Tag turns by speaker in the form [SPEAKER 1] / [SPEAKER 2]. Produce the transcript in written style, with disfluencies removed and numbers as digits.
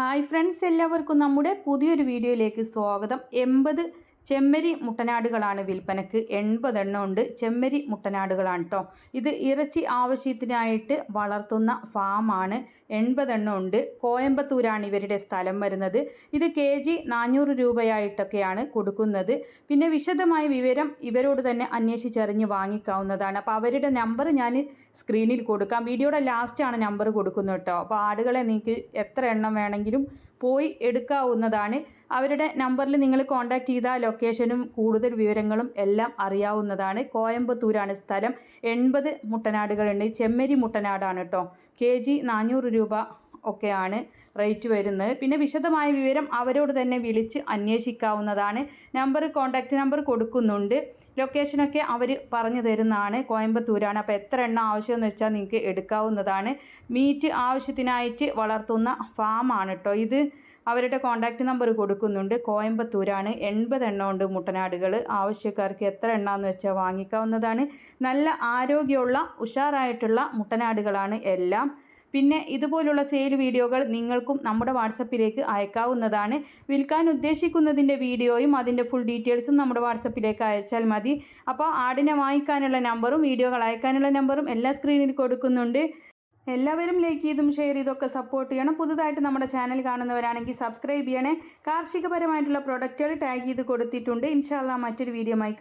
[SPEAKER 1] Hi friends, എല്ലാവർക്കും നമ്മുടെ പുതിയൊരു വീഡിയോയിലേക്ക് സ്വാഗതം. 80 ചെമ്മരി മുട്ടനാടുകളാണ് വിൽപ്പനക്ക്. 80 എണ്ണം ഉണ്ട്. ചെമ്മരി മുട്ടനാടുകളാണ് കേട്ടോ. ഇത് ഇറച്ചി ആവശ്യത്തിനായിട്ട് വളർത്തുന്ന ഫാമാണ്. 80 എണ്ണം ഉണ്ട്. കോയമ്പത്തൂരാണ് ഇവരുടെ സ്ഥലം വരുന്നത്. ഇത് kg 400 രൂപയായിട്ടൊക്കെയാണ് കൊടുക്കുന്നത്. പിന്നെ വിശദമായ വിവരം ഇവരോട് തന്നെ അന്വേഷിച്ചറിഞ്ഞ് വാങ്ങിക്കാവുന്നതാണ്. അപ്പോൾ അവരുടെ നമ്പർ ഞാൻ സ്ക്രീനിൽ കൊടുക്കാം. വീഡിയോയുടെ ലാസ്റ്റാണ് നമ്പർ കൊടുക്കുന്നത് കേട്ടോ. അപ്പോൾ ആടുകളെ നിങ്ങൾക്ക് എത്ര എണ്ണം വേണമെങ്കിലും പോയി എടുക്കാവുന്നതാണ്. അവരുടെ നമ്പറിൽ നിങ്ങൾ കോൺടാക്റ്റ് ചെയ്താൽ ലൊക്കേഷനും കൂടുതൽ വിവരങ്ങളും എല്ലാം അറിയാവുന്നതാണ്. കോയമ്പത്തൂരാണ് സ്ഥലം. 80 മുട്ടനാടുകളുണ്ട്. ചെമ്മരി മുട്ടനാടാണ് കേട്ടോ. kg 400 രൂപ ഒക്കെയാണ് റേറ്റ് വരുന്നത്. പിന്നെ വിശദമായ വിവരം അവരോട് തന്നെ വിളിച്ച് അന്വേഷിക്കാവുന്നതാണ്. കോൺടാക്റ്റ് നമ്പർ കൊടുക്കുന്നുണ്ട്. ലൊക്കേഷനൊക്കെ അവർ പറഞ്ഞു തരുന്നതാണ്. കോയമ്പത്തൂരാണ്. അപ്പോൾ എത്ര എണ്ണം ആവശ്യമെന്ന് വെച്ചാൽ നിങ്ങൾക്ക് എടുക്കാവുന്നതാണ്. മീറ്റ് ആവശ്യത്തിനായിട്ട് വളർത്തുന്ന ഫാമാണ് കേട്ടോ ഇത്. അവരുടെ കോൺടാക്റ്റ് നമ്പർ കൊടുക്കുന്നുണ്ട്. കോയമ്പത്തൂരാണ്. 80 എണ്ണം ഉണ്ട് മുട്ടനാടുകൾ. ആവശ്യക്കാർക്ക് എത്ര എണ്ണാന്ന് വെച്ചാൽ വാങ്ങിക്കാവുന്നതാണ്. നല്ല ആരോഗ്യമുള്ള ഉഷാറായിട്ടുള്ള മുട്ടനാടുകളാണ് എല്ലാം. പിന്നെ ഇതുപോലുള്ള സെയിൽ വീഡിയോകൾ നിങ്ങൾക്കും നമ്മുടെ വാട്സപ്പിലേക്ക് അയക്കാവുന്നതാണ്. വിൽക്കാൻ ഉദ്ദേശിക്കുന്നതിൻ്റെ വീഡിയോയും അതിൻ്റെ ഫുൾ ഡീറ്റെയിൽസും നമ്മുടെ വാട്സപ്പിലേക്ക് അയച്ചാൽ മതി. അപ്പോൾ ആടിനെ വാങ്ങിക്കാനുള്ള നമ്പറും വീഡിയോകൾ അയക്കാനുള്ള നമ്പറും എല്ലാ സ്ക്രീനിൽ കൊടുക്കുന്നുണ്ട്. എല്ലാവരും ലൈക്ക് ചെയ്തും ഷെയർ ചെയ്തൊക്കെ സപ്പോർട്ട് ചെയ്യണം. പുതുതായിട്ട് നമ്മുടെ ചാനൽ കാണുന്നവരാണെങ്കിൽ സബ്സ്ക്രൈബ് ചെയ്യണേ. കാർഷികപരമായിട്ടുള്ള പ്രൊഡക്റ്റുകൾ ടാഗ് ചെയ്ത് കൊടുത്തിട്ടുണ്ട്. ഇൻഷാ അല്ലാഹ് മറ്റൊരു വീഡിയോയുമായി